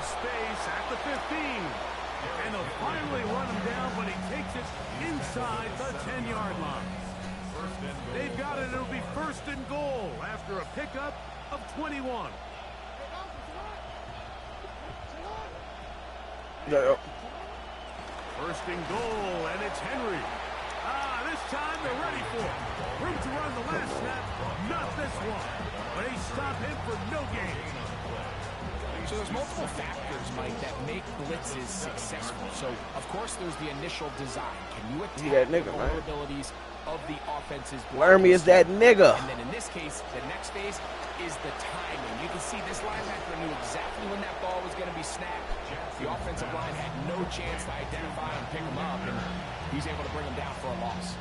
space at the 15. And they'll finally run him down, but he takes it inside the 10-yard line. They've got it. It'll be first and goal after a pickup of 21. First and goal, and it's Henry. This time they're ready for it. Room to run the last snap, not this one. But they stop him for no gain. So there's multiple factors, Mike, that make blitzes successful. So, of course, there's the initial design. Can you attack the vulnerabilities of the offense's Wormy is that nigga. And then in this case, the next phase is the timing. You can see this linebacker knew exactly when that ball was going to be snapped. The offensive line had no chance to identify and pick him up, and he's able to bring him down for a loss.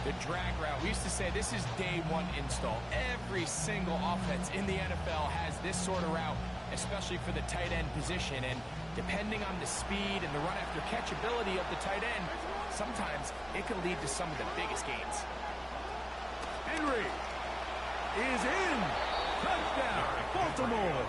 The drag route, we used to say this is day one install. Every single offense in the NFL has this sort of route, especially for the tight end position. And depending on the speed and the run after catch ability of the tight end, sometimes it can lead to some of the biggest gains. Henry is in. Touchdown, Baltimore.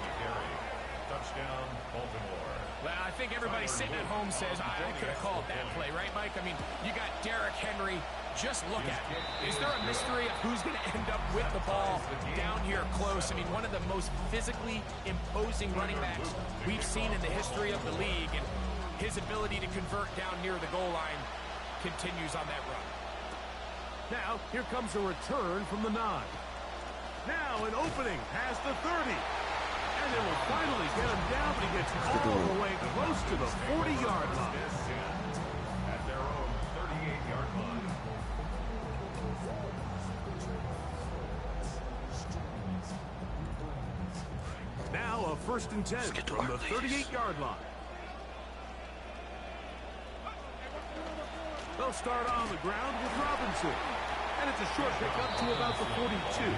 Touchdown, Baltimore. Well, I think everybody sitting at home says, I could have called that play, right, Mike? I mean, you got Derrick Henry. Just look at it. Is there a mystery of who's going to end up with the ball down here close? I mean, one of the most physically imposing running backs we've seen in the history of the league, and his ability to convert down near the goal line continues on that run. Now, here comes a return from the 9. Now, an opening past the 30. And they will finally get him down, but he gets all the way close to the 40-yard line. At their own 38-yard line. Now a first and 10 from the 38-yard line. They'll start on the ground with Robinson. And it's a short pickup to about the 42.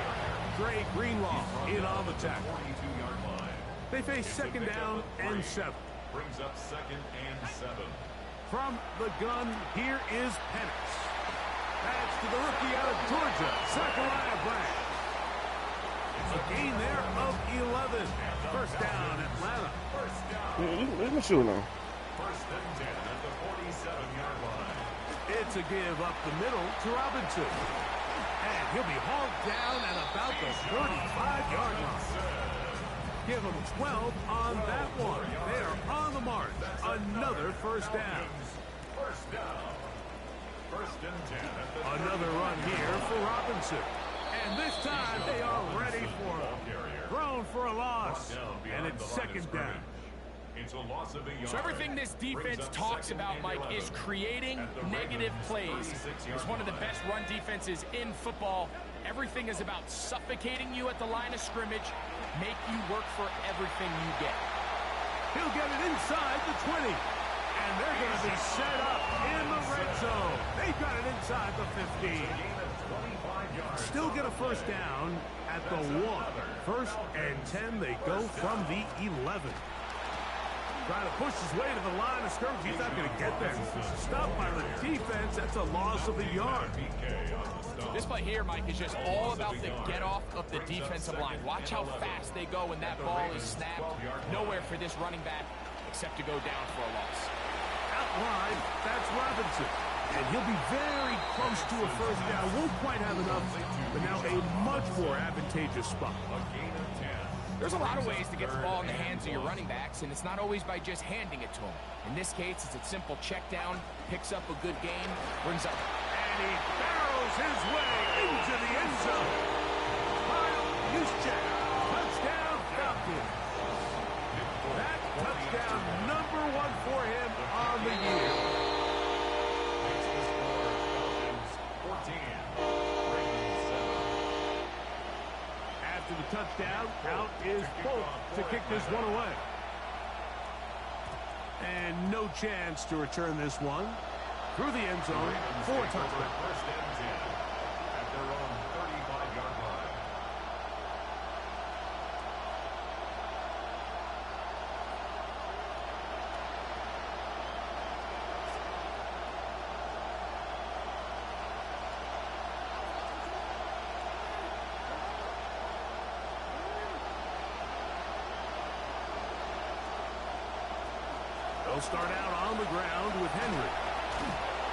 Dre Greenlaw in on the tackle. 42-yard line. They face second down and 7. Brings up second and 7. From the gun, here is Penix. Pass to the rookie out of Georgia, Zachariah Branch. A gain there of 11. First down, Atlanta. First down. Let me shoot now. First and 10 at the 47-yard line. It's a give up the middle to Robinson. And he'll be hauled down at about the 35-yard line. Give them 12 on that one. They are on the mark. Another first down. First down. First and 10 at the Another run here for Robinson. And this time they are ready for him. Thrown for a loss. And it's second down. It's a loss of a yard. So everything this defense talks about, Mike, is creating negative plays. It's one of the best run defenses in football. Everything is about suffocating you at the line of scrimmage, make you work for everything you get. He'll get it inside the 20. And they're going to be set up in the red zone. They've got it inside the 15. Still get a first down at the 1. First and 10, they go from the 11. Trying to push his way to the line of scrimmage. He's not going to get there. Stopped by the defense. That's a loss of a yard. This play here, Mike, is just all about the get-off of the defensive line. Watch how fast they go when that ball is snapped. Nowhere for this running back except to go down for a loss. Out wide, that's Robinson. And he'll be very close to a first down. Won't quite have enough, but now a much more advantageous spot. A gain of 10. There's a lot of ways to get the ball in the hands of your running backs, and it's not always by just handing it to them. In this case, it's a simple check down, picks up a good gain, brings up. And he barrels his way into the end zone. Kyle Juszczyk, touchdown Falcons. That touchdown number 1 for him on the year. Makes the score Falcons 14. Ravens 7. After the touchdown, out is Bolt to kick this one away. And no chance to return this one. Through the end zone, 4 touchdowns. First and 10 at their own 35-yard line. They'll start out on the ground with Henry.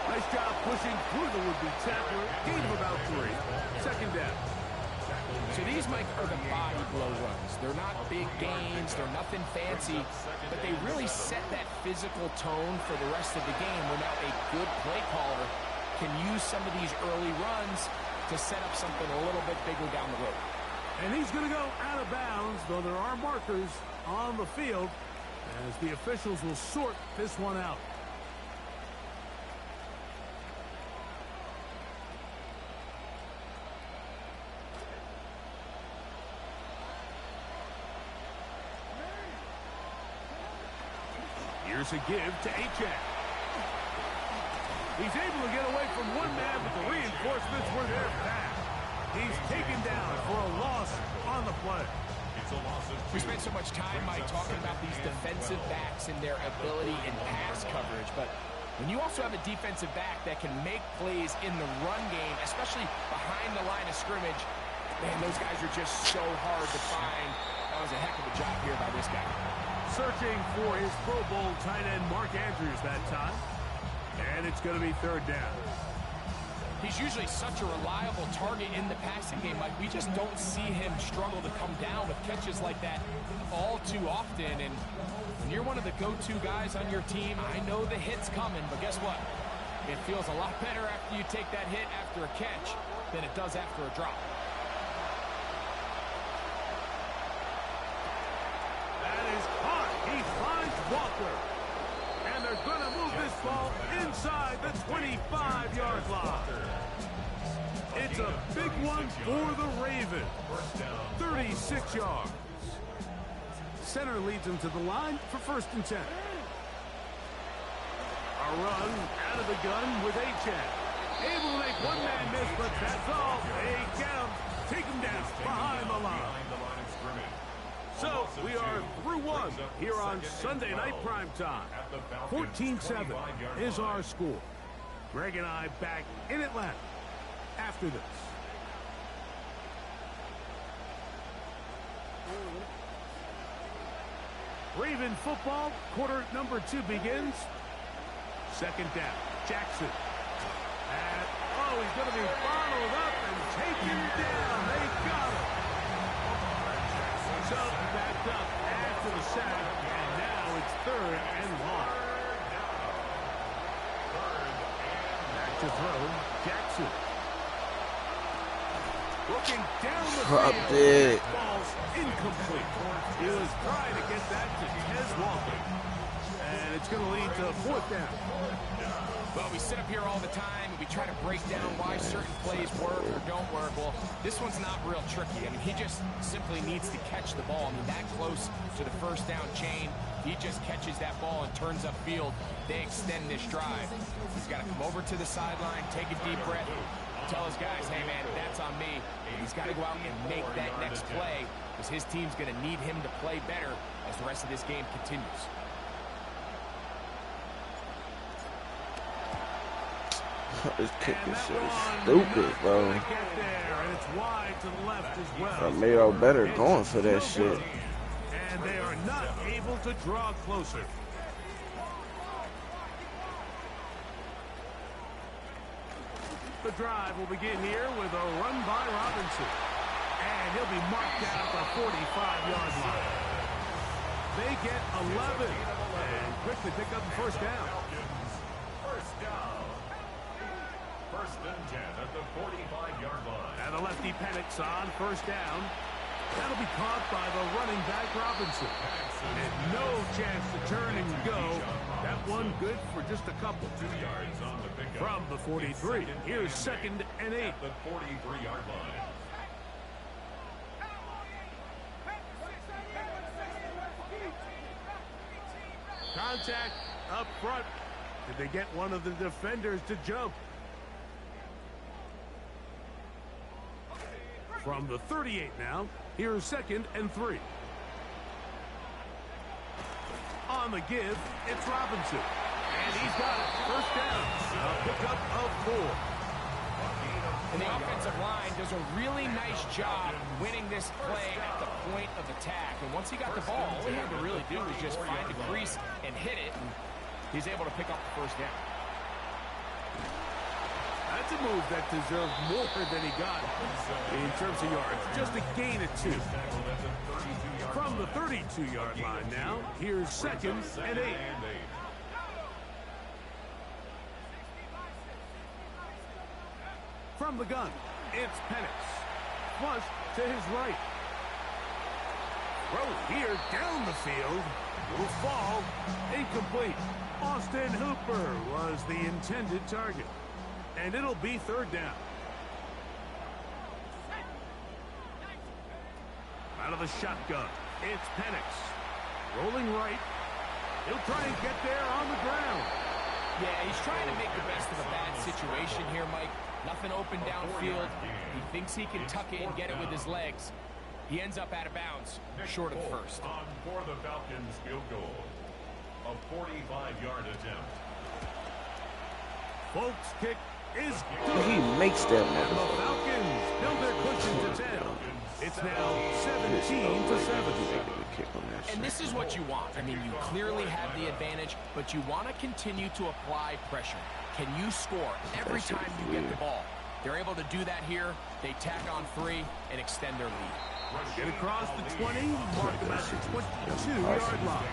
Nice job pushing through the would-be tackler. Gain of about 3. Second down. So these, Mike, are the body blow runs. They're not big gains. They're nothing fancy. But they really set that physical tone for the rest of the game where now a good play caller can use some of these early runs to set up something a little bit bigger down the road. And he's going to go out of bounds, though there are markers on the field as the officials will sort this one out. Here's a give to Achek. He's able to get away from one man, but the reinforcements were there fast. He's taken down for a loss on the play. We spent so much time, Mike, talking about these defensive backs and their ability in pass coverage, but when you also have a defensive back that can make plays in the run game, especially behind the line of scrimmage, man, those guys are just so hard to find. That was a heck of a job here by this guy. Searching for his Pro Bowl tight end Mark Andrews that time. And it's going to be third down. He's usually such a reliable target in the passing game. Like, we just don't see him struggle to come down with catches like that all too often. And when you're one of the go-to guys on your team, I know the hit's coming, but guess what? It feels a lot better after you take that hit after a catch than it does after a drop. That is caught. He finds Walker. And they're going to move this ball inside the 25-yard line. It's a big one for the Ravens. 36 yards. Center leads him to the line for 1st and 10. A run out of the gun with Achek. Able to make one man miss, but that's all. They get him. Take him down behind the line. So we are through one here on Sunday Night Primetime. 14-7 is our score. Greg and I back in Atlanta after this. Raven football, quarter number 2 begins. Second down, Jackson. And, he's going to be followed up and taken down. They got him. So backed up after the sack, and now it's 3rd and long. Back to throw, Jackson. Looking down the field. Ball's incomplete. He was trying to get that to Tez Walker. And it's going to lead to 4th down. Well, we sit up here all the time and we try to break down why certain plays work or don't work. Well, this one's not real tricky. I mean, he just simply needs to catch the ball. I mean, that close to the 1st down chain, he just catches that ball and turns upfield. They extend this drive. He's got to come over to the sideline, take a deep breath, tell his guys, hey, man, that's on me. And he's got to go out and make that next play because his team's going to need him to play better as the rest of this game continues. This kicking shit is stupid, bro. I made all better going for that shit. And they are not able to draw closer. The drive will begin here with a run by Robinson. And he'll be marked down at the 45-yard line. They get 11 and quickly pick up the 1st down. 1st and 10 at the 45-yard line. And the lefty panics on 1st down. That'll be caught by the running back Robinson. And no chance to turn and go. That one good for just a couple. 2 yards on the pickup. From the 43. Here's 2nd and 8. At the 43-yard line. Contact up front. Did they get one of the defenders to jump? From the 38 now, here's 2nd and 3. On the give, it's Robinson. And he's got it. 1st down. A pickup of 4. And the offensive line does a really nice job winning this play at the point of attack. And once he got the ball, all he had to really do was just find a crease and hit it. And he's able to pick up the first down. That's a move that deserved more than he got in terms of yards. Just a gain of 2. From the 32-yard line now, here's 2nd and 8. From the gun, it's Penix. Flush to his right. Throw here down the field. Will fall. Incomplete. Austin Hooper was the intended target. And it'll be 3rd down. Out of the shotgun, it's Penix. Rolling right. He'll try and get there on the ground. Yeah, he's trying to make the best of a bad situation here, Mike. Nothing open downfield. He thinks he can tuck it and get it with his legs. He ends up out of bounds, short of the first. On for the Falcons field goal. A 45-yard attempt. Folks kick is good. He makes that And the motherfucker. Falcons build their cushion to 10. It's now 17 to 7. And this is what you want. I mean, you clearly have the advantage, but you want to continue to apply pressure. Can you score every time you get the ball? They're able to do that here. They tack on 3 and extend their lead. Get across the 20, mark them at the 22-yard line.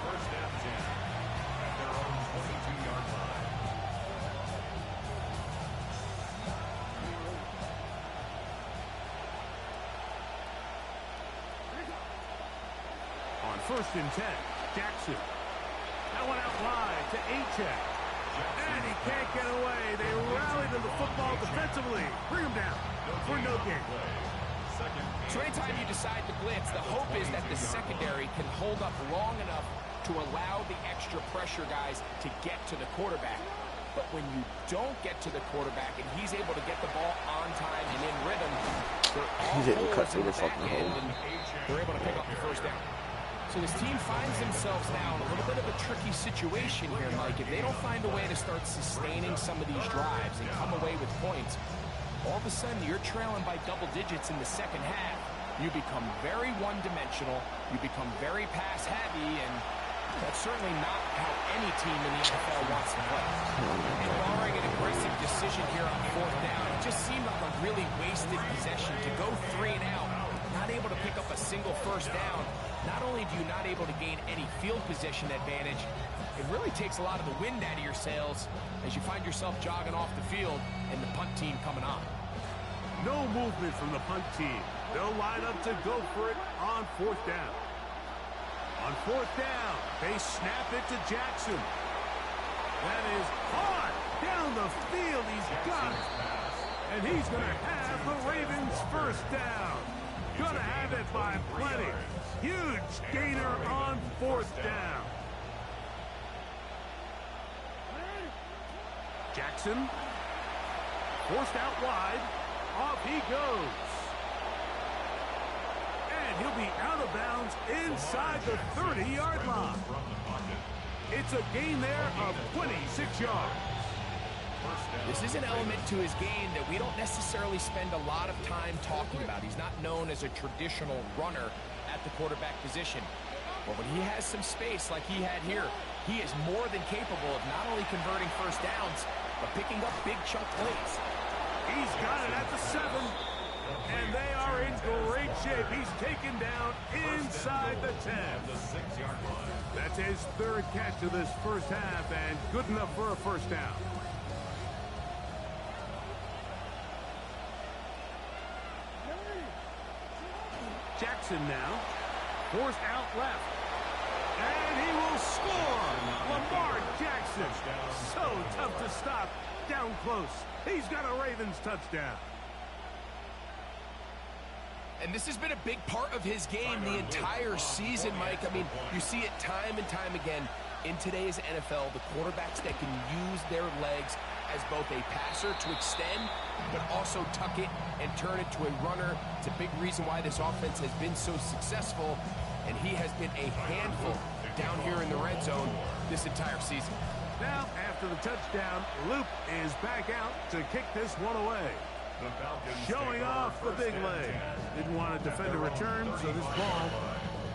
First and 10 at their own 22-yard line. On 1st and 10, Jackson. That one out wide to Achek. And he can't get away. They rally to the football defensively. Bring him down for no gain. So anytime you decide to blitz, the hope is that the secondary can hold up long enough to allow the extra pressure guys to get to the quarterback. But when you don't get to the quarterback and he's able to get the ball on time and in rhythm, they're all holes in the back end, and they're able to pick up the first down. So this team finds themselves now in a little bit of a tricky situation here, Mike. If they don't find a way to start sustaining some of these drives and come away with points, all of a sudden you're trailing by double digits in the second half. You become very one-dimensional. You become very pass-heavy, and that's certainly not how any team in the NFL wants to play. And barring an aggressive decision here on 4th down, it just seemed like a really wasted possession to go 3 and out, not able to pick up a single first down. Not only do you not able to gain any field position advantage, it really takes a lot of the wind out of your sails as you find yourself jogging off the field and the punt team coming on. No movement from the punt team. They'll line up to go for it on 4th down. On 4th down, they snap it to Jackson. That is hard down the field. He's got it. And he's going to have the Ravens first down. Going to have it by plenty. Huge gainer on 4th down. Jackson forced out wide. Off he goes. And he'll be out of bounds inside the 30-yard line. It's a gain there of 26 yards. This is an element to his game that we don't necessarily spend a lot of time talking about. He's not known as a traditional runner at the quarterback position. But when he has some space like he had here, he is more than capable of not only converting first downs, but picking up big chunk plays. He's got it at the 7. And they are in great shape. He's taken down inside the 10. That's his 3rd catch of this first half, and good enough for a first down. Jackson now, forced out left. And he will score! Lamar Jackson. So tough to stop. Down close. He's got a Ravens touchdown. And this has been a big part of his game the entire season, Mike. I mean, you see it time and time again in today's NFL, the quarterbacks that can use their legs as both a passer to extend, but also tuck it and turn it to a runner. It's a big reason why this offense has been so successful, and he has been a handful down here in the red zone this entire season. Now, after the touchdown, Luke is back out to kick this one away. Showing off the big leg. Didn't want to defend a return, so this ball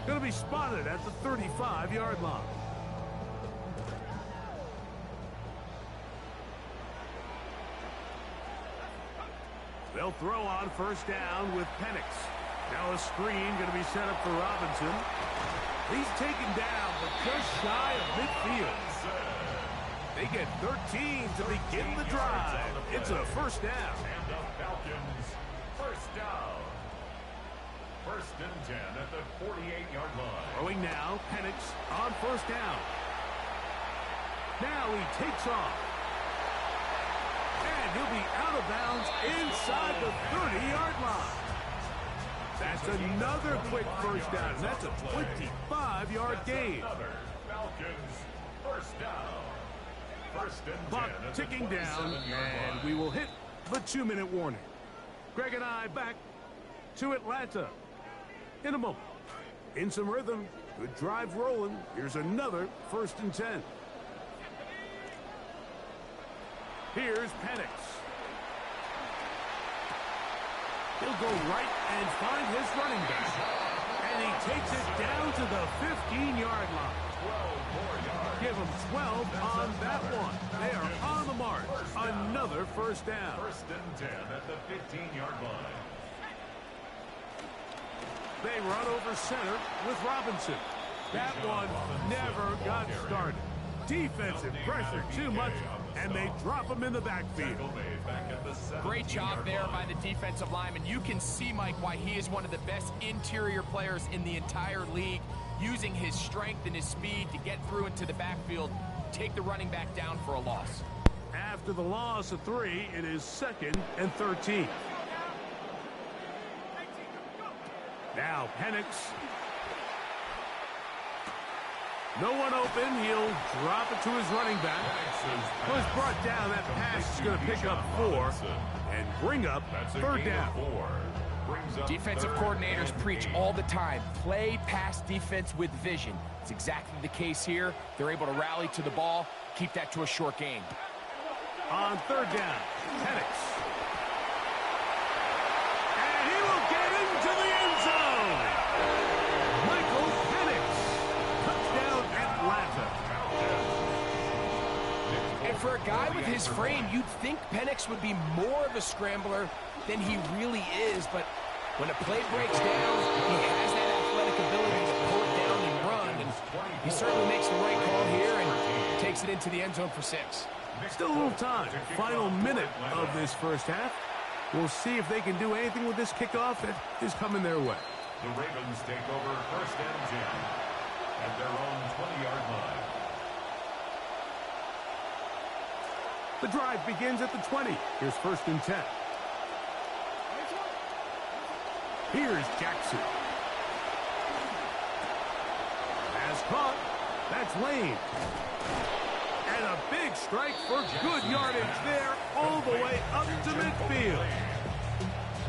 going to be spotted at the 35-yard line. They'll throw on first down with Penix. Now a screen going to be set up for Robinson. He's taken down, but just shy of midfield. They get 13 to begin the drive. It's a first down. And the Falcons, first down. First and 10 at the 48-yard line. Throwing now, Penix on first down. Now he takes off. And he'll be out of bounds inside the 30-yard line. That's another quick first down. That's a 25-yard gain. Falcons, first down. First and 10 Clock at the ticking down, 27-yard and line. we will hit the 2-minute warning. Greg and I back to Atlanta in a moment. In some rhythm, good drive rolling. Here's another first and 10. Here's Penix. He'll go right and find his running back. And he takes it down to the 15-yard line. 12 more yards. Give him 12 on that one. They are on the march. Another first down. First and 10 at the 15-yard line. They run over center with Robinson. That one never got started. Defensive pressure too much, and they drop him in the backfield. Great job there by the defensive lineman. You can see, Mike, why he is one of the best interior players in the entire league, using his strength and his speed to get through into the backfield, take the running back down for a loss. After the loss of 3, it is 2nd and 13. Now Penix. No one open. He'll drop it to his running back. Was brought down. That pass is going to pick up 4 and bring up third down. Defensive coordinators preach all the time, play pass defense with vision. It's exactly the case here. They're able to rally to the ball, keep that to a short gain. On third down, Penix. And he will get into the end zone. Michael Penix. Touchdown, Atlanta. And for a guy with his frame, you'd think Penix would be more of a scrambler than he really is, but when a play breaks down, he has that athletic ability to pull it down and run, and he certainly makes the right call here and takes it into the end zone for 6. Still a little time. Final minute of this first half. We'll see if they can do anything with this kickoff that is coming their way. The Ravens take over first and 10 at their own 20-yard line. The drive begins at the 20. Here's first and 10. Here's Jackson. Has caught. That's Lane. And a big strike for good yardage there all the way up to midfield.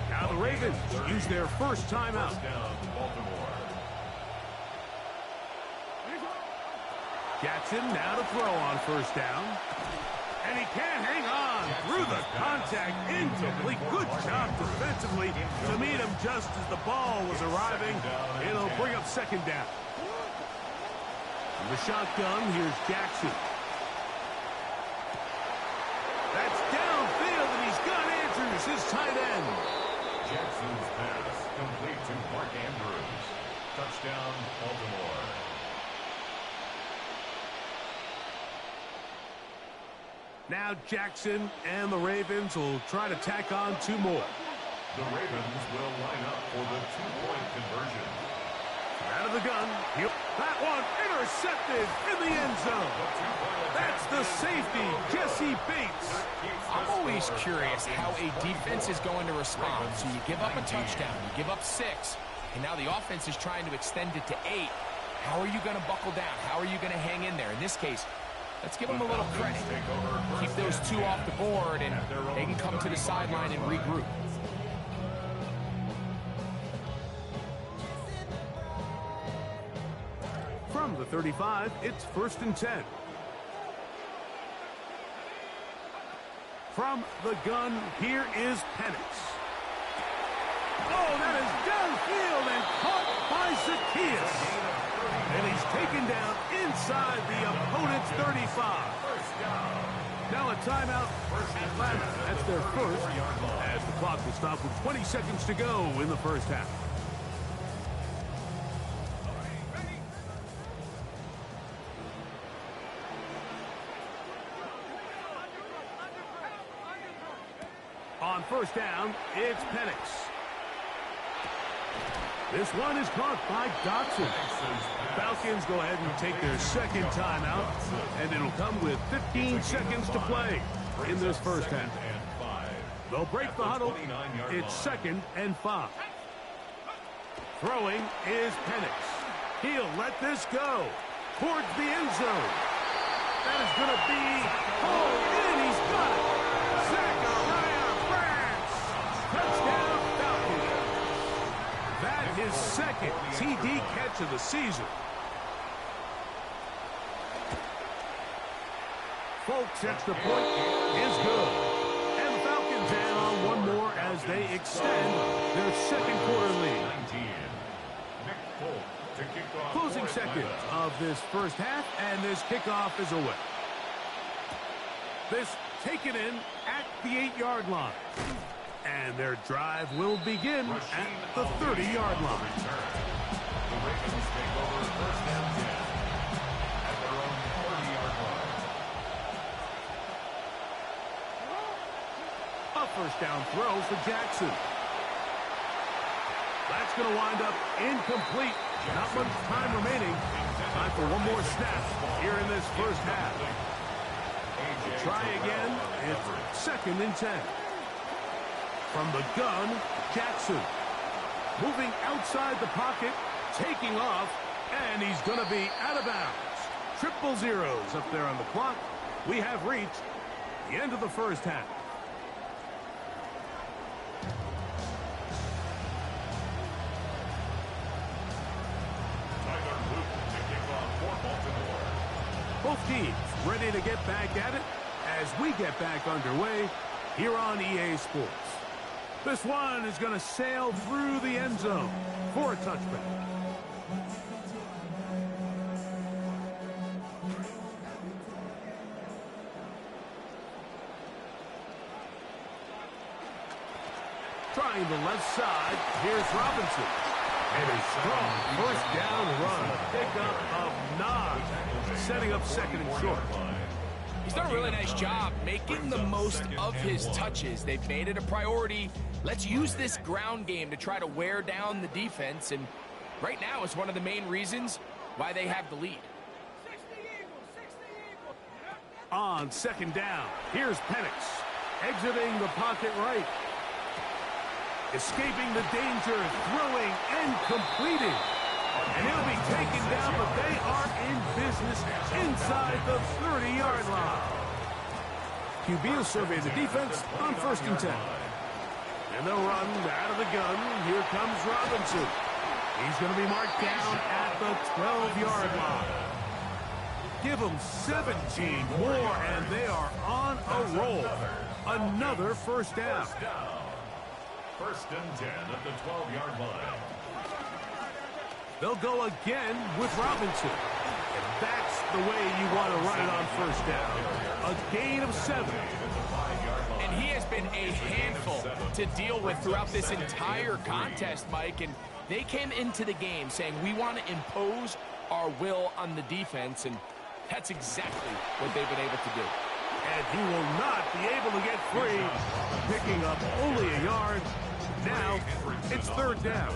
Now the Ravens use their first timeout. First down, Baltimore. Jackson now to throw on first down. And he can't hang on through the contact. Incomplete. Good job defensively to meet him just as the ball was arriving. It'll bring up second down. From the shotgun, here's Jackson. That's downfield, and he's got Andrews, his tight end. Jackson's pass complete to Mark Andrews. Touchdown, Baltimore. Now Jackson and the Ravens will try to tack on 2 more. The Ravens will line up for the 2-point conversion. Out of the gun. That one intercepted in the end zone. That's the safety, Jesse Bates. I'm always curious how a defense is going to respond. So you give up a touchdown, you give up 6, and now the offense is trying to extend it to 8. How are you going to buckle down? How are you going to hang in there? In this case, let's give them a little credit. Keep those 2 off the board, and they can come to the sideline and regroup. From the 35, it's first and 10. From the gun, here is Penix. Oh, that is downfield and caught by Zacchaeus. And he's taken down inside the opponent's 35. Now a timeout. Atlanta, that's their first, as the clock will stop with 20 seconds to go in the first half. On first down, it's Penix. This one is caught by Dotson. Falcons go ahead and take their second timeout, and it'll come with 15 seconds to play in this first half. They'll break the huddle. It's 2nd and 5. Throwing is Penix. He'll let this go towards the end zone. That is going to be hauled in. He's got it. Zachariah Branch. Touchdown Falcons. That his second TD catch of the season. Folks, extra point is good. And the Falcons add on one more as they extend their second quarter lead. Closing seconds of this first half, and this kickoff is away. This taken in at the 8-yard line. And their drive will begin at the 30-yard line. The Ravens take over first and 10 at their own 30-yard line. A first down throw for Jackson. That's going to wind up incomplete. Not much time remaining. Time for one more snap here in this first half. Try again. It's 2nd and 10. From the gun, Jackson. Moving outside the pocket, taking off, and he's going to be out of bounds. Triple zeros up there on the clock. We have reached the end of the first half. Both teams ready to get back at it as we get back underway here on EA Sports. This one is going to sail through the end zone for a touchback. Trying the left side, here's Robinson. And a strong first down run, pickup of 9, setting up 2nd and short. He's done a really nice job making the most of his touches. They've made it a priority. Let's use this ground game to try to wear down the defense, and right now is one of the main reasons why they have the lead. On 2nd down, here's Penix, exiting the pocket right. Escaping the danger, throwing and completing. And he'll be taken down, but they are in business inside the 30-yard line. QB will survey the defense on 1st and 10. And they'll run out of the gun. Here comes Robinson. He's going to be marked down at the 12-yard line. Give them 17 more, and they are on a roll. Another first down. 1st and 10 at the 12-yard line. They'll go again with Robinson. And that's the way you want to run it on first down. A gain of 7. And he has been a handful to deal with throughout this entire contest, Mike. And they came into the game saying, we want to impose our will on the defense. And that's exactly what they've been able to do. And he will not be able to get free, picking up only a yard. Now, it's 3rd down.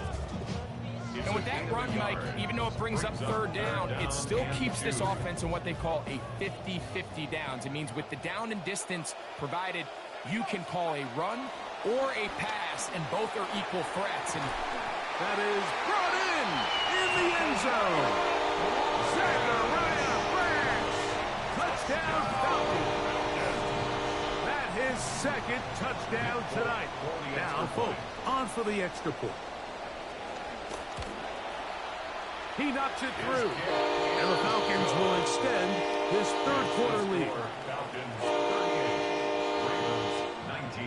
And with that run, Mike, even though it brings up 3rd down, it still keeps this offense in what they call a 50-50 downs. It means with the down and distance provided, you can call a run or a pass, and both are equal threats. And that is brought in the end zone. Zachariah Branch, touchdown Falcons. His 2nd touchdown tonight. Now, folks, on for the extra point. He knocks it through. And the Falcons will extend this 3rd quarter lead. Falcons 38, Ravens 19.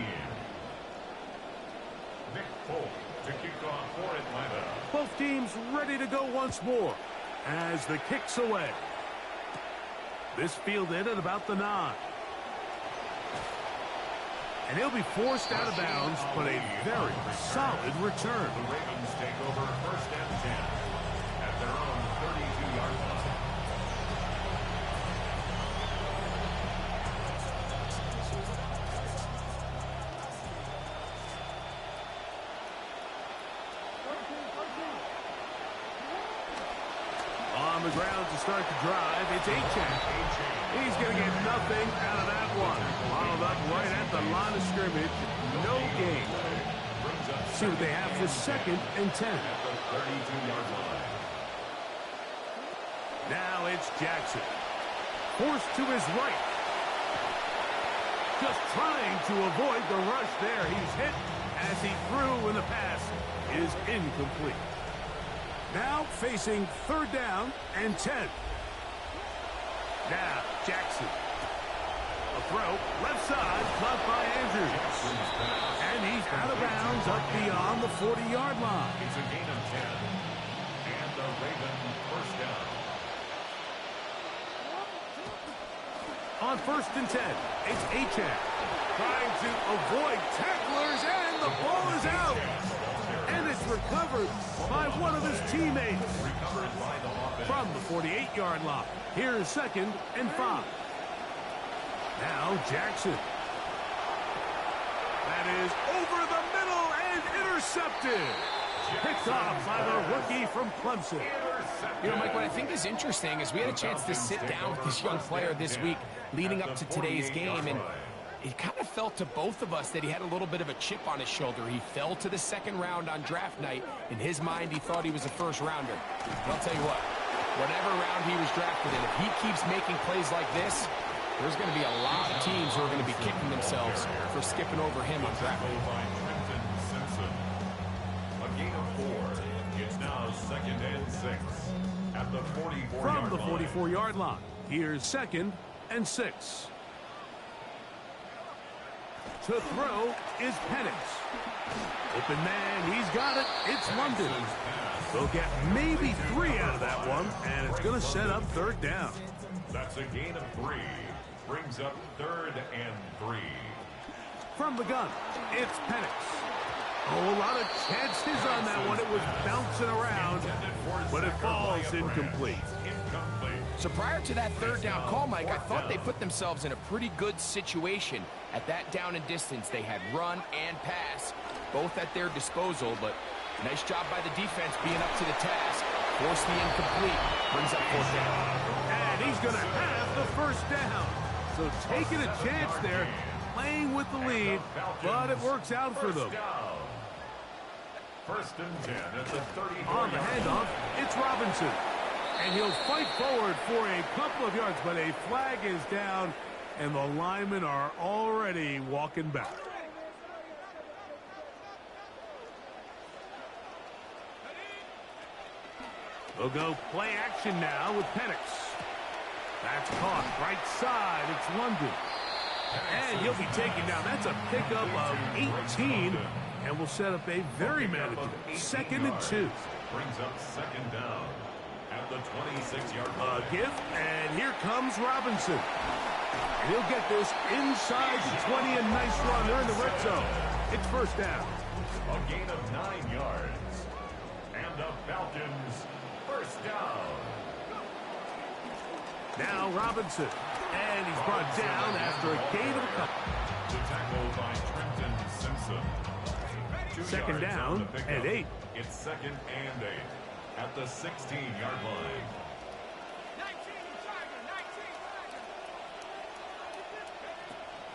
Nick Folk to kick off for Atlanta. Both teams ready to go once more as the kick's away. This fielded at about the 9. And he'll be forced out of bounds, but a very solid return. The Ravens take over 1st and 10 at their own 32-yard line. On the ground to start the drive, it's Achane. He's going to get nothing out of that one. Followed up right at the line of scrimmage. No gain. See what they have for 2nd and 10. Now it's Jackson. Forced to his right. Just trying to avoid the rush there. He's hit as he threw, and the pass is incomplete. Now facing 3rd down and 10. Now Jackson. A throw, left side, caught by Andrews. And he's out of bounds up beyond the 40-yard line. It's a gain of 10. And the Ravens 1st down. On 1st and 10, it's Achane. Trying to avoid tacklers, and the ball is out. And it's recovered by one of his teammates. From the 48-yard line. Here's 2nd and 5. Now Jackson. That is over the middle and intercepted. Picked off by the rookie from Clemson. You know, Mike, what I think is interesting is we had a chance to sit down with this young player this week leading up to today's game, and it kind of felt to both of us that he had a little bit of a chip on his shoulder. He fell to the 2nd round on draft night. In his mind, he thought he was a 1st rounder. But I'll tell you what, whatever round he was drafted in, if he keeps making plays like this, there's going to be a lot of teams who are going to be kicking themselves for skipping over him on draft night. A gain of 4. It's now 2nd and 6 at the 44-yard line. From the 44-yard line, here's 2nd and 6. To throw is Penix. Open man, he's got it. It's London. They'll get maybe 3 out of that one, and it's going to set up 3rd down. That's a gain of 3. Brings up 3rd and 3. From the gun, it's Penix. A lot of chances on that one. It was bouncing around, but it falls incomplete. So prior to that 3rd down call, Mike, I thought they put themselves in a pretty good situation. At that down and distance, they had run and pass, both at their disposal, but nice job by the defense being up to the task. Force the incomplete. Brings up 4th down. And he's going to have the 1st down. So taking a chance there, playing with the lead, but it works out for them. 1st and 10 at the 30. On the handoff, it's Robinson. And he'll fight forward for a couple of yards, but a flag is down, and the linemen are already walking back. They'll go play action now with Penix. That's caught right side. It's London. And he'll be taken down. That's a pickup of 18, and will set up a very manageable 2nd and 2. Brings up 2nd down at the 26-yard line. Give, and here comes Robinson. And he'll get this inside the 20, a nice run. They're in the red zone. It's 1st down. A gain of 9 yards. And the Falcons 1st down. Now Robinson. And he's brought down after a gain of a couple. The tackle by Trenton Simpson. 2nd down and 8. It's 2nd and 8 at the 16-yard line.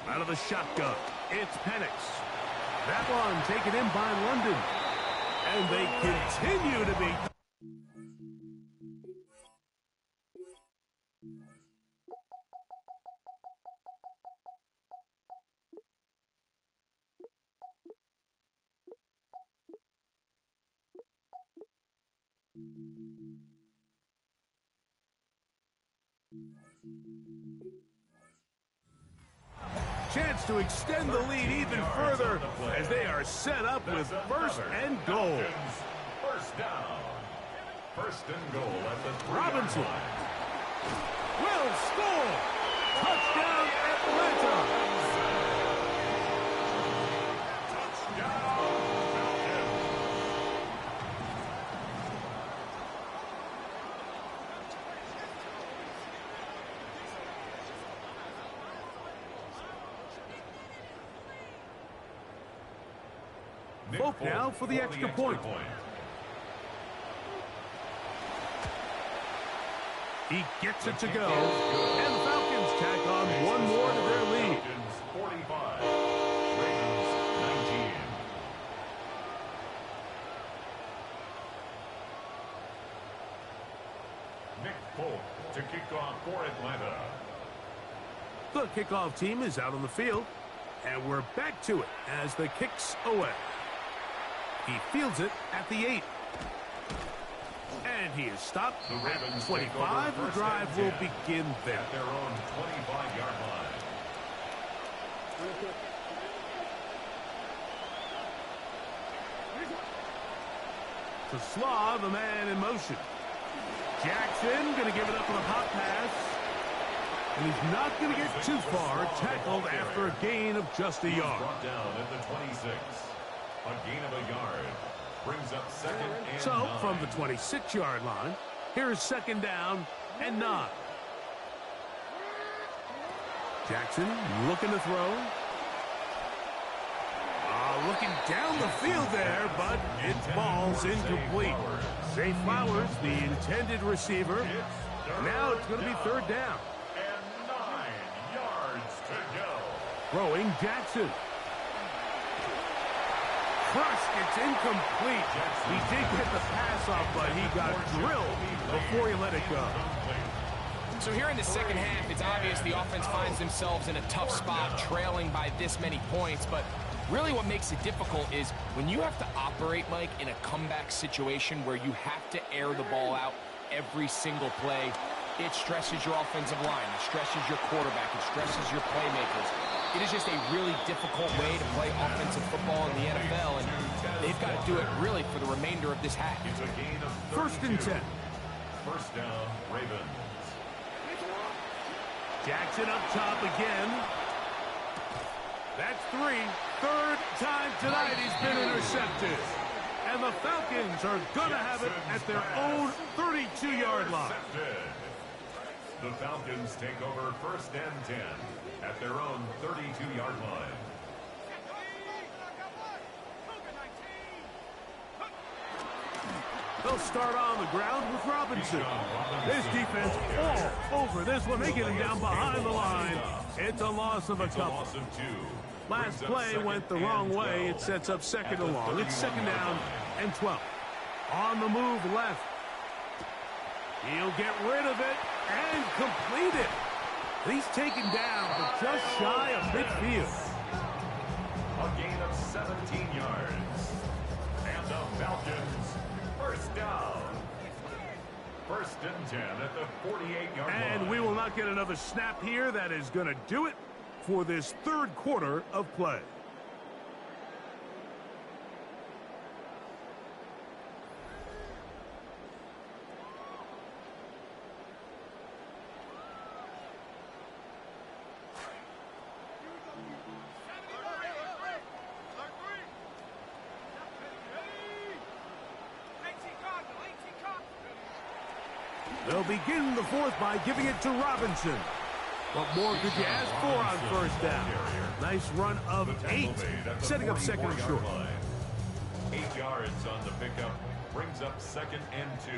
Out of the shotgun, it's Penix. That one taken in by London. And they continue to be... Chance to extend the lead even further as they are set up with 1st and goal. 1st down. 1st and goal at the 3-yard Robinson line. will score. Touchdown Atlanta. Folk now for the extra point. He gets it to go. And the Falcons tack on one more to their lead. Falcons 45, Ravens 19. Nick Folk to kick off for Atlanta. The kickoff team is out on the field, and we're back to it as the kick's away. He fields it at the 8. And he is stopped at 25. The drive will begin there. At their own 25-yard line. To Slaw, the man in motion. Jackson going to give it up on a hot pass. And he's not going to get too far. Tackled after a gain of just a yard. Brought down at the 26. A gain of a yard. Brings up second and So, 9. from the 26-yard line, here's second down and 9. Jackson looking to throw. Looking down the field there, but it falls incomplete. Zay Flowers, the intended receiver. Now it's going to be third down. And 9 yards to go. Throwing Jackson. Crushed, it's incomplete. He did get the pass off, but he got drilled before he let it go. So here in the second half, it's obvious the offense finds themselves in a tough spot, trailing by this many points, but really what makes it difficult is when you have to operate, Mike, in a comeback situation where you have to air the ball out every single play, it stresses your offensive line, it stresses your quarterback, it stresses your playmakers. It is just a really difficult way to play offensive football in the NFL, and they've got to do it really for the remainder of this half. It's a gain of 1st and 10. First down, Ravens. Jackson up top again. That's 3. Third time tonight he's been intercepted. And the Falcons are going to have it at their own 32-yard line. The Falcons take over 1st and 10 at their own 32-yard line. They'll start on the ground with Robinson. This defense all over this one. They get him down behind the line. It's a loss of a couple. Last play went the wrong way. It sets up second and long. It's second down and 12. On the move left. He'll get rid of it and complete it. He's taken down, but just shy of midfield. A gain of 17 yards. And the Falcons, first down. 1st and 10 at the 48-yard line. And we will not get another snap here. That is going to do it for this third quarter of play. They'll begin the fourth by giving it to Robinson. What more could you ask for on first down? Nice run of 8, setting up second and short. 8 yards on the pickup, brings up second and 2.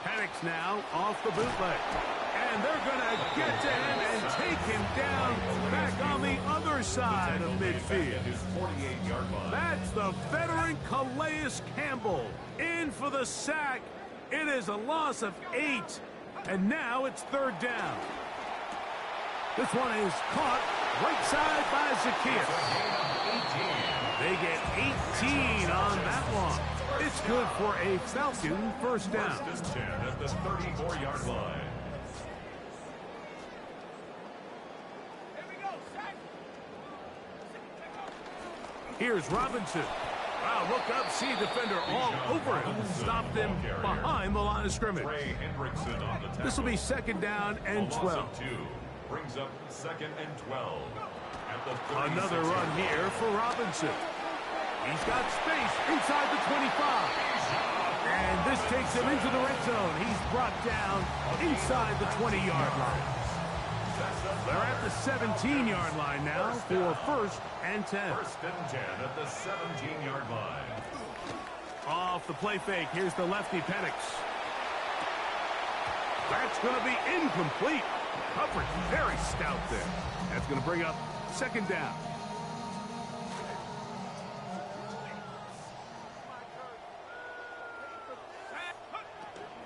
Panics now off the bootleg. And they're going to get to him and take him down back on the other side of midfield. That's the veteran Calais Campbell in for the sack. It is a loss of 8. And now it's third down. This one is caught right side by Zacchaeus. They get 18 on that one. It's good for a Falcon first down. 1st and 10 at the 34-yard line. Here's Robinson. Wow, look up, see defender all over him. Stopped him behind the line of scrimmage. This will be second down and 12. Brings up second and 12. Another run here for Robinson. He's got space inside the 25. And this takes him into the red zone. He's brought down inside the 20-yard line. They're at the 17-yard line now for 1st and 10. 1st and 10 at the 17-yard line. Off the play fake, here's the lefty Penix. That's going to be incomplete. Coverage very stout there. That's going to bring up 2nd down.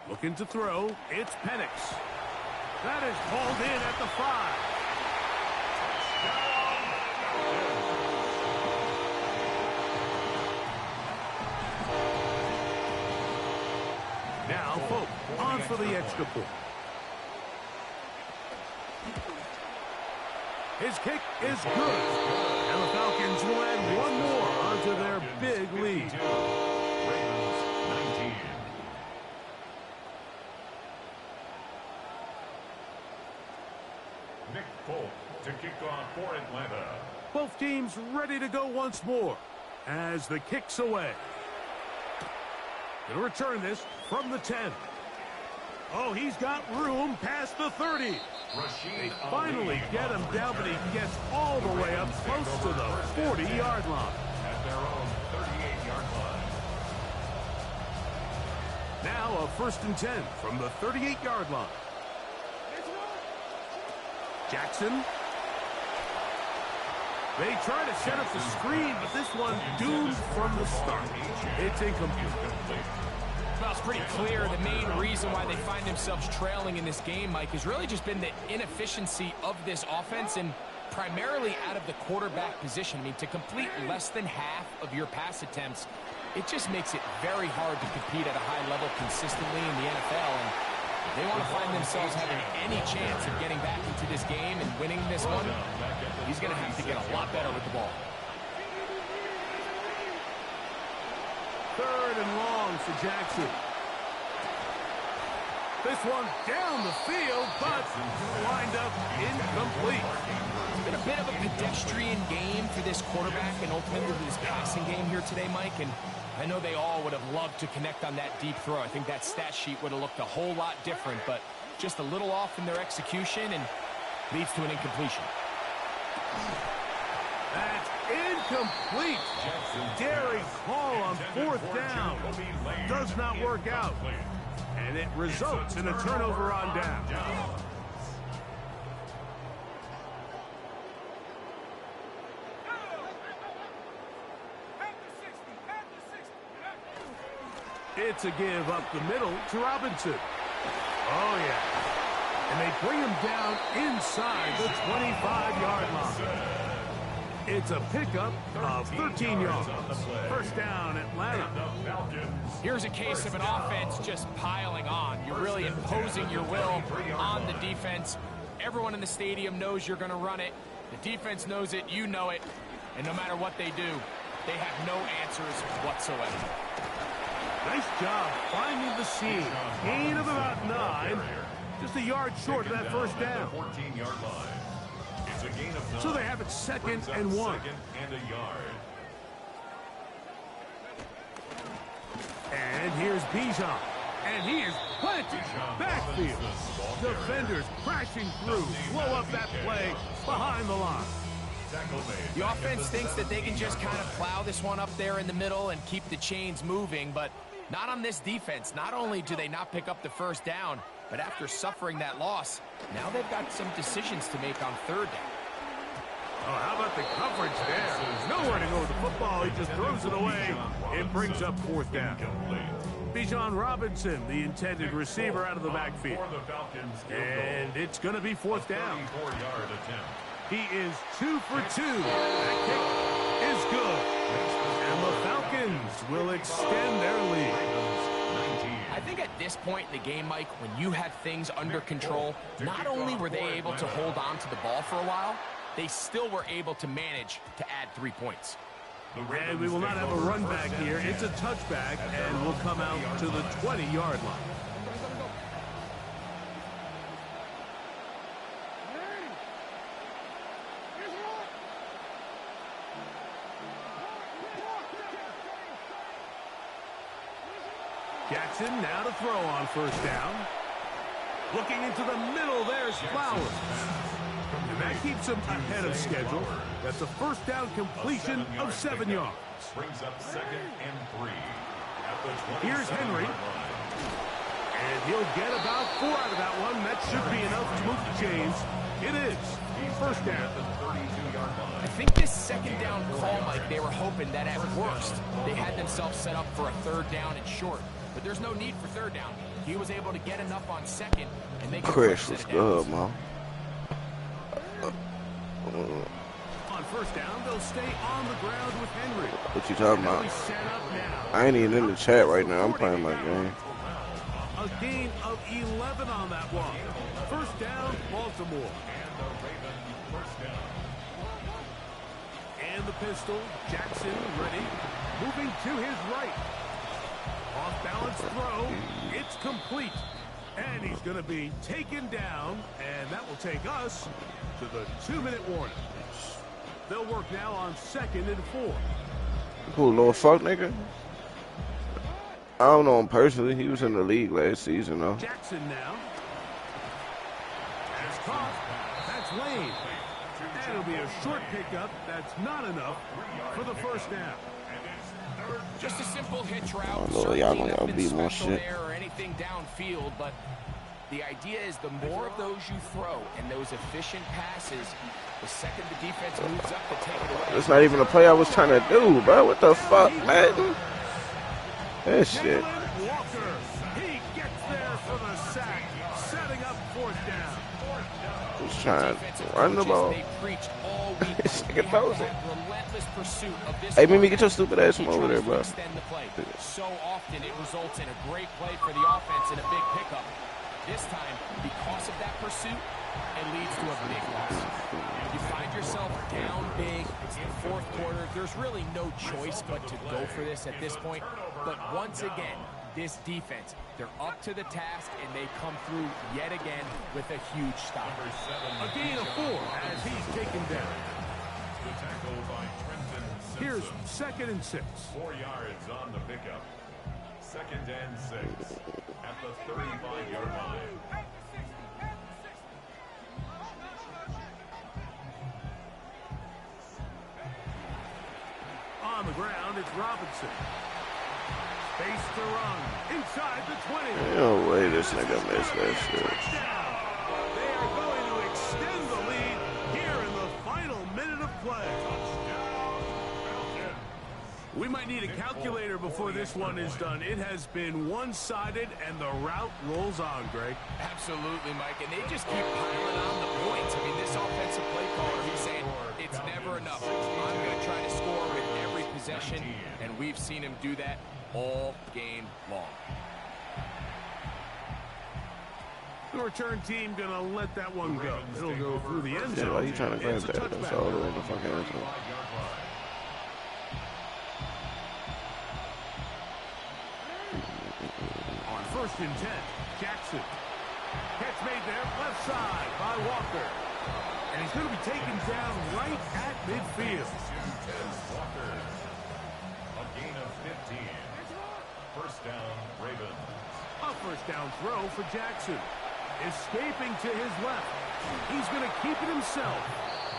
Looking to throw, it's Penix. That is hauled in at the 5. Now, Folk on for the extra point. His kick is good. And the Falcons will add one more onto their big lead. Ravens 19. Nick Folk to kick off for Atlanta. Both teams ready to go once more as the kick's away. Gonna return this from the 10. Oh, he's got room past the 30. They finally get him down, but he gets all the way up close to the 40-yard line. At their own 38-yard line. Now a 1st and 10 from the 38-yard line. Jackson. They try to set up the screen, but this one doomed from the start. It's incomplete. Well, it's pretty clear the main reason why they find themselves trailing in this game, Mike, has really just been the inefficiency of this offense and primarily out of the quarterback position. I mean, to complete less than half of your pass attempts, it just makes it very hard to compete at a high level consistently in the NFL. And if they want to find themselves having any chance of getting back into this game and winning this one, he's going to have to get a lot better with the ball. 3rd and long for Jackson. This one down the field, but lined up incomplete. It's been a bit of a pedestrian game for this quarterback and ultimately this passing game here today, Mike. And I know they all would have loved to connect on that deep throw. I think that stat sheet would have looked a whole lot different, but just a little off in their execution and leads to an incompletion. That's incomplete. Daring call on 4th down. Does not work out. And it results in a turnover on down. It's a give up the middle to Robinson. Oh, yeah. And they bring him down inside the 25-yard line. It's a pickup of 13 yards. 1st down, Atlanta. Here's a case of an offense just piling on. You're really imposing your will on the defense. Everyone in the stadium knows you're going to run it. The defense knows it, you know it. And no matter what they do, they have no answers whatsoever. Nice job finding the seam. Gain of about 9. Just a yard short of that 1st down. 14-yard line. It's a gain of 9. So they have it 2nd and 1. 2nd and a yard. And here's Bijan. And he is planted backfield. Defenders crashing through. Blow up that play behind the line. The offense thinks that they can just kind of plow this one up there in the middle and keep the chains moving, but not on this defense. Not only do they not pick up the 1st down, but after suffering that loss, now they've got some decisions to make on 3rd down. Oh, how about the coverage there? There's nowhere to go with the football. He just throws it away. It brings up 4th down. Bijan Robinson, the intended receiver, out of the backfield. And it's going to be 4th down. He is 2 for 2. That kick is good. And the Falcons will extend their lead. I think at this point in the game, Mike, when you have things under control, not only were they able to hold on to the ball for a while, they still were able to manage to add 3 points. And we will not have a run back here. It's a touchback, and we'll come out to the 20-yard line. Jackson now to throw on 1st down. Looking into the middle, there's Flowers. And that keeps him ahead of schedule. That's a first down completion of 7 yards. Brings up 2nd and 3. Here's Henry. And he'll get about 4 out of that one. That should be enough to move the chains. It is first down. I think this 2nd down call, Mike, they were hoping that at worst they had themselves set up for a 3rd down and short. But there's no need for 3rd down. He was able to get enough on 2nd and make Chris was good, man. On first down, they'll stay on the ground with Henry. What you talking about? I ain't even in the chat right now. I'm playing my game. A gain of 11 on that one. First down, Baltimore. And the pistol, Jackson ready. Moving to his right. Off balance throw. It's complete. And he's going to be taken down. And that will take us to the 2-minute warning. They'll work now on 2nd and 4. Cool little fuck nigga. I don't know him personally. He was in the league last season, though. Jackson now. That's caught. That's Lane. And it'll be a short pickup. That's not enough for the first down. Just a simple hitch route. Oh, y'all gonna beat more shit. Or anything downfield, but the idea is the more of those you throw and those efficient passes, the second the defense moves up to take it away. That's not even a play I was trying to do, bro. What the fuck, Madden? That shit. Walker, he gets there for the sack, setting up 4th down. He's trying to run the ball. This nigga throws it. Hey, Mimi, get your stupid ass from over there, bro. So often it results in a great play for the offense and a big pickup. This time, because of that pursuit, it leads to a big loss. You find yourself down big. It's the 4th quarter. There's really no choice but to go for this at this point. But once again, this defense, they're up to the task, and they come through yet again with a huge stop. A gain of 4 as he's taken down. Here's 2nd and 6. 4 yards on the pickup. 2nd and 6 at the 35-yard line. On the ground, it's Robinson. Space to run. Inside the 20. No way this nigga missed that shit. They are going to extend the lead here in the final minute of play. We might need a calculator before this one is done. It has been one-sided, and the route rolls on, Greg. Absolutely, Mike, and they just keep piling on the points. I mean, this offensive play caller, he's saying it's never enough. I'm going to try to score with every possession, and we've seen him do that all game long. The return team going to let that one go. It'll go through the end zone. Yeah, why are you trying to grab that? That's all the way in the fucking end zone. On 1st and 10, Jackson. Catch made there, left side by Walker. And he's going to be taken down right at midfield. Walker. A gain of 15. First down, Ravens. A first down throw for Jackson. Escaping to his left. He's going to keep it himself.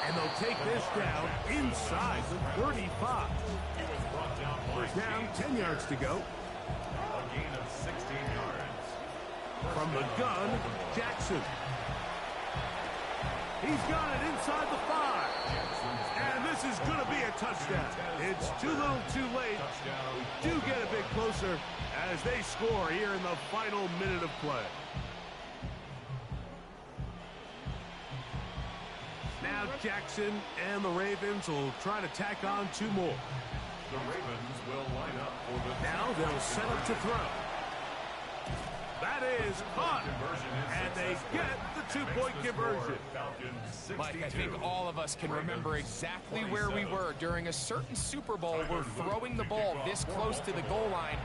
And they'll take this down inside the 35. First down, 10 yards to go. A gain of 16 yards. From the gun, Jackson. He's got it inside the 5. And this is going to be a touchdown. It's too little too late. We do get a bit closer as they score here in the final minute of play. Now Jackson and the Ravens will try to tack on 2 more. The Ravens will line up for the... Now they'll set up to throw. That is caught. And they get the 2-point conversion. Mike, I think all of us can remember exactly where we were during a certain Super Bowl where throwing the ball this close to the goal line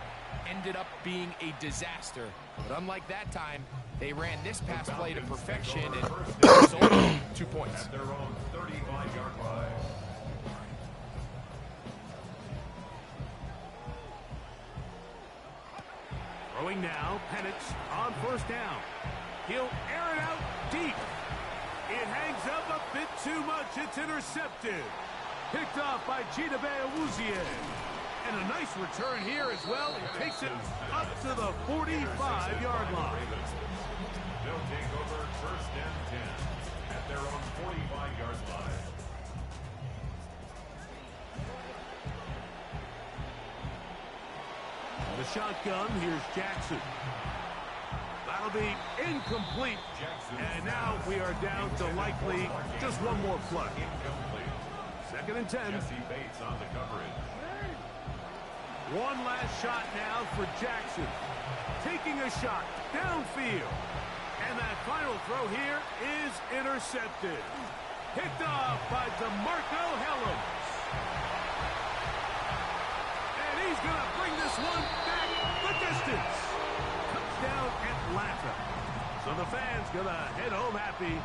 ended up being a disaster. But unlike that time, they ran this pass play to perfection and resulted 2 points. At their own 35-yard line. Throwing now, Penix on first down. He'll air it out deep. It hangs up a bit too much. It's intercepted. Picked off by Chidobe Awuzie. And a nice return here as well. It takes it up to the 45-yard line. They'll take over first and 10 at their own 45-yard line. The shotgun, here's Jackson. That'll be incomplete. And now we are down to likely just one more play. Second and 10. Jesse Bates on the coverage. One last shot now for Jackson. Taking a shot downfield. And that final throw here is intercepted. Picked off by DeMarco Hellams. And he's going to bring this one back the distance. Touchdown Atlanta. So the fans going to head home happy.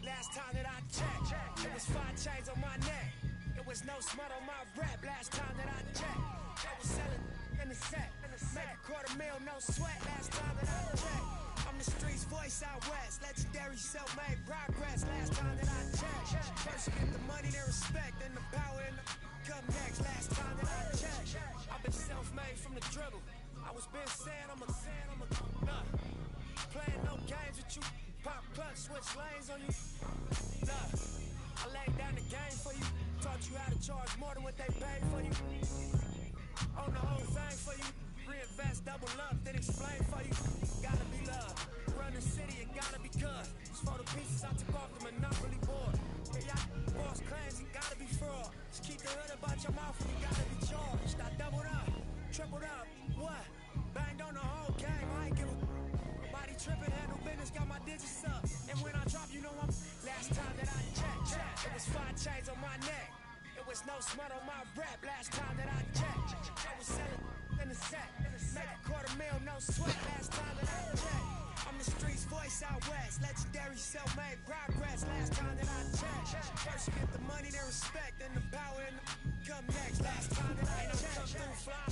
Last time that I checked, it was 5 chains on my neck. It was no smut on my rap. Last time that I checked, I was selling in the set. Make $250,000, no sweat. Last time that I checked, I'm the streets voice out west. Legendary self-made progress. Last time that I checked, first you get the money, then respect, then the power and the come next. Last time that I checked, I've been self-made from the dribble. I was been saying I'm a playing no games with you. Pop clutch, switch lanes on you. Look, I laid down the game for you. Taught you how to charge more than what they paid for you. Own the whole thing for you. Reinvest, double up, then explain for you. Gotta be love. Run the city, it gotta be good. It's for the pieces I took off the monopoly board. Yeah, y'all boss claims, it gotta be fraud. Just keep the hood about your mouth and you gotta be charged. I doubled up, tripled up, what? Banged on the whole game, I ain't give a body tripping, handle business, got my digits up. And when I drop, you know I'm last time that I checked, it was 5 chains on my neck. It was no smut on my rap. Last time that I checked, I was selling in the set. Make $250,000, no sweat. Last time that I checked, I'm the streets voice out west. Legendary self-made progress. Last time that I checked, first you get the money, then respect, then the power and the come next. Last time that I checked, fly,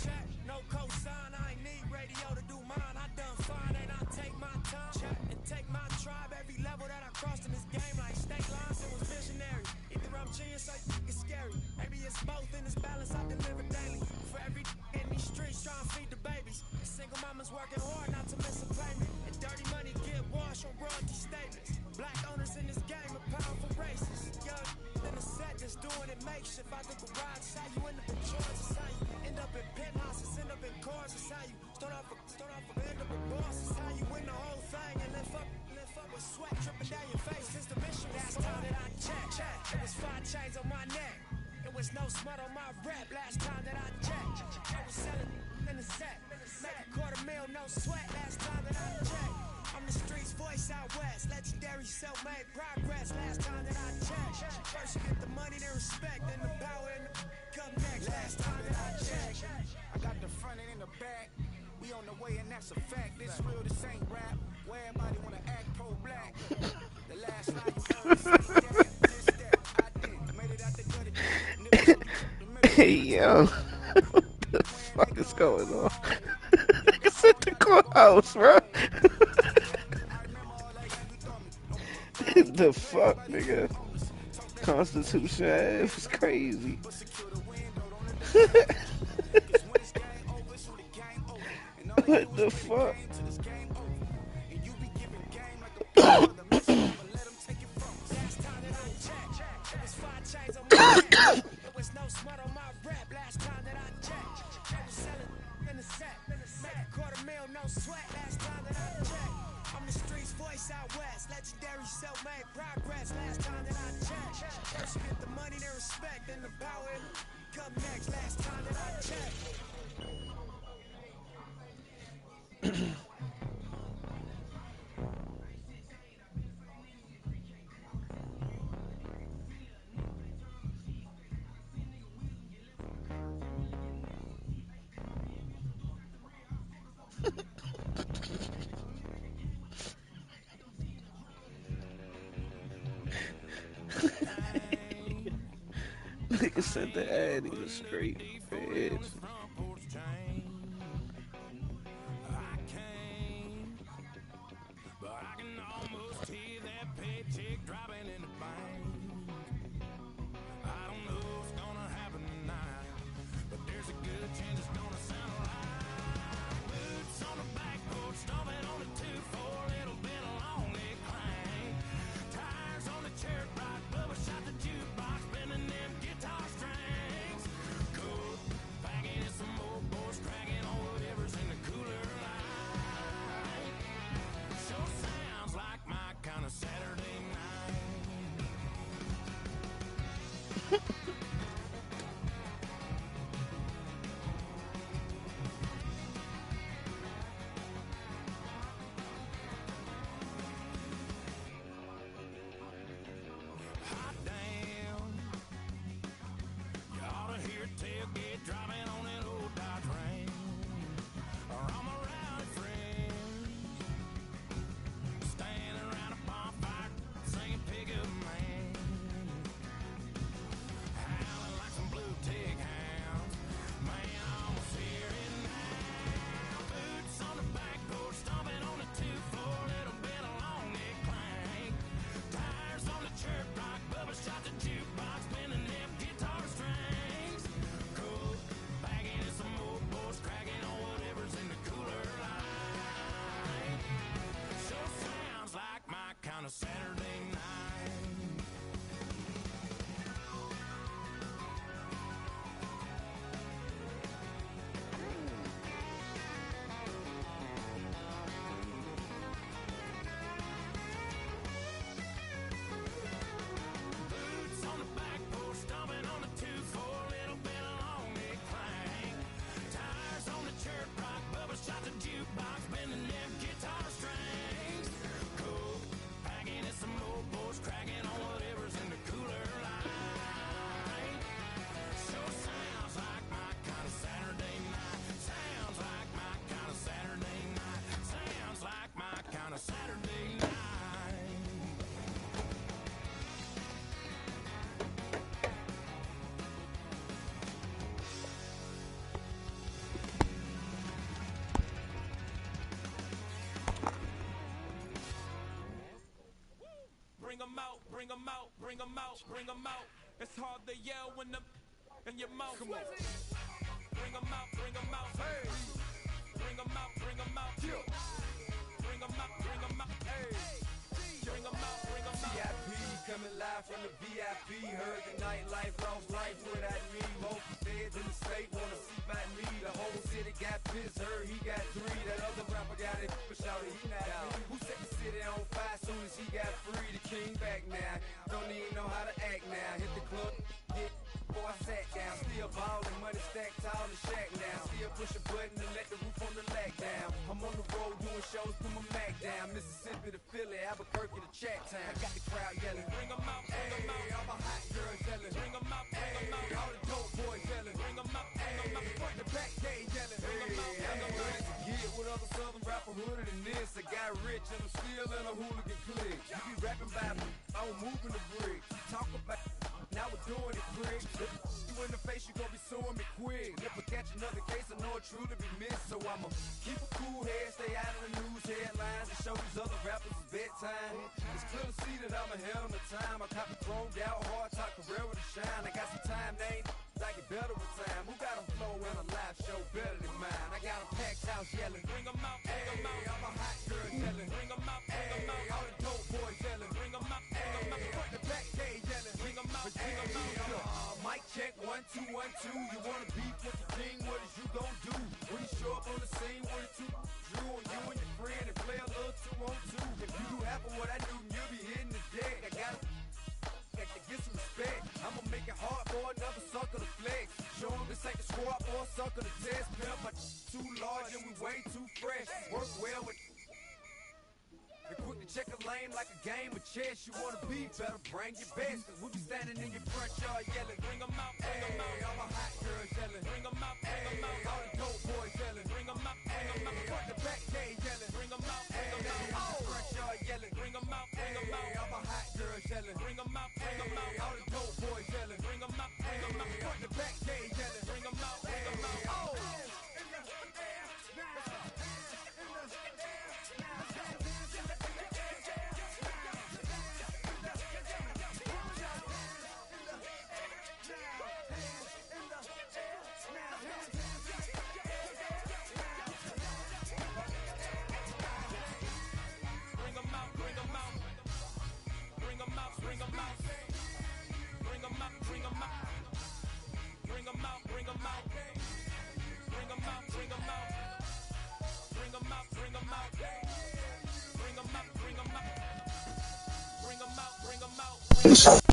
no cosign. I ain't need radio to do mine. I done fine and I take my time and take my tribe. Every level that I crossed in this game, like state lines, it was visionary. Either I'm genius or it's scary. Maybe it's both in this balance I deliver daily. For every in these streets trying to feed the babies. Single mama's working hard not to miss a payment. And dirty money get washed on royalty statements. Black owners in this game are powerful races. Young in the set that's doing it makeshift. I think a ride is how you end up in Georgia. It's how you end up in penthouses, end up in cars. It's how you start off end up in bosses. How you win the whole thing and lift up with sweat dripping down your face. It's the mission. Last time that I checked, it was 5 chains on my neck. It was no smut on my rap. Last time that I checked, I was selling in the set. Make $250,000, no sweat. Last time that I checked, I'm the streets voice out west. Legendary self-made progress. Last time that I checked, first you get the money, then respect, then the power and the come next. Last time that I checked, I got the front and in the back. We on the way and that's a fact. This real, this ain't rap. Where everybody wanna act pro-black. The last line you heard say that, this, that, I did. Made it out the gutter. Hey, yo. What the fuck is going on? It's at the courthouse, bro. The fuck, nigga? Constitution F is crazy. What the fuck? It was no smut on my rap. Last time that I checked, I was selling in the set. Make $250,000, no sweat. Last time that I checked, I'm the streets voice out west. Legendary self-made progress. Last time that I checked, first you get the money, then respect, then the power and the come next. Last time that I checked. Nigga sent the ad, he was straight feds. Get driving on that old Dodge Ram. Or I'm around friends. Standing around a bonfire, singing Pickup Man. Howling like some blue tick hounds. Man, I almost hear it now. Boots on the back porch, stomping on the 2-4, little bit of long neck clank. Tires on the chirp rock, Bubba shot the jukebox, spinning them guitar strings. Cool, bagging in some old boys, cracking on whatever's in the cooler line. Sure sounds like my kind of Saturday night. Boots on the back porch, stomping on the 2-4, little bit of long neck clank. Tires on the chirp rock, Bubba shot the jukebox, bending them guitar strings. Cool, packing in some old boys, cracking on whatever's in the cooler line. Sure sounds like my kind of Saturday night. Sounds like my kind of Saturday night. Sounds like my kind of Saturday night. Bring 'em out, bring 'em out, bring 'em out, bring 'em out. It's hard to yell when the in your mouth. Come on. Bring 'em out, bring 'em out. Hey. Bring 'em out, bring 'em out. Bring 'em out, bring 'em out. Hey. Bring 'em out, bring 'em out. VIP coming live from the VIP. Heard the nightlife, lost life without me. Most feds in the state wanna see by me. The whole city got pissed, heard he got 3. That other rapper got it, but shouted he not out. Who set the city on fire soon as he got free? The king back now, don't even know how to act now. Hit the club, get before I sat down. Still ballin', money stacked tall in the shack now. Still push a button and let the roof on the lack down. I'm on the road doing shows, put my Mac down. Mississippi to Philly, Albuquerque to Chattown. I got the crowd yelling, bring 'em out, bring 'em out. All my hot girls yelling, bring 'em out, bring 'em out. All the dope boys yelling, bring 'em out, bring 'em out. Front to back, they yelling, bring 'em out, bring 'em out. Get with other southern rapper hooded than this. I got rich and I'm still in a hooligan clique. You be rapping by me, I'm moving the bricks. Talk about now we're doing it quick. You in the face, you gon' be suing me quick. If I catch another case, I know it truly be missed. So I'ma keep a cool head, stay out of the news headlines, and show these other rappers it's bedtime. It's clear to see that I'm ahead of my time. I copy chromed out, hard talk, career with a shine. I got some time, they ain't like it better with time. Who got 'em flow in a live show better than mine? I got a packed house yelling, bring 'em out, bring 'em out. All my hot girls yelling, bring 'em out, bring 'em out. All the dope boys yelling, bring 'em out, bring 'em out. Front to back, they yelling, bring 'em out, bring 'em out. Mic check, 1 2 1 2. You wanna beef with the king? What is you gon' do when you show up on the scene with a 2 Drew on you and your friend and play a little 2-on-2? If you do half of what I do, you'll be hitting the deck. I gotta get some respect. I'ma make it hard for another sucker to flex. Show 'em this ain't the squad for a sucker to test. Pimp, my too large and we way too fresh. Work well with and quick to check a lane like a game of chess. You wanna be better, bring your best. Cause we'll be standing in your front yard yelling, bring 'em out, bring 'em out. All my hot girls yelling, bring 'em out, bring 'em out. All the dope boys yelling, bring 'em out, bring 'em out. Front to back, they yelling, bring 'em out, bring 'em out. Front yard yelling, bring 'em out, bring 'em out. All my hot girls yelling, bring 'em out, bring 'em out. All the dope boys yelling, bring 'em out, bring 'em out. Front to back, they yelling, bring 'em out, bring 'em out. Oh! Bring 'em out.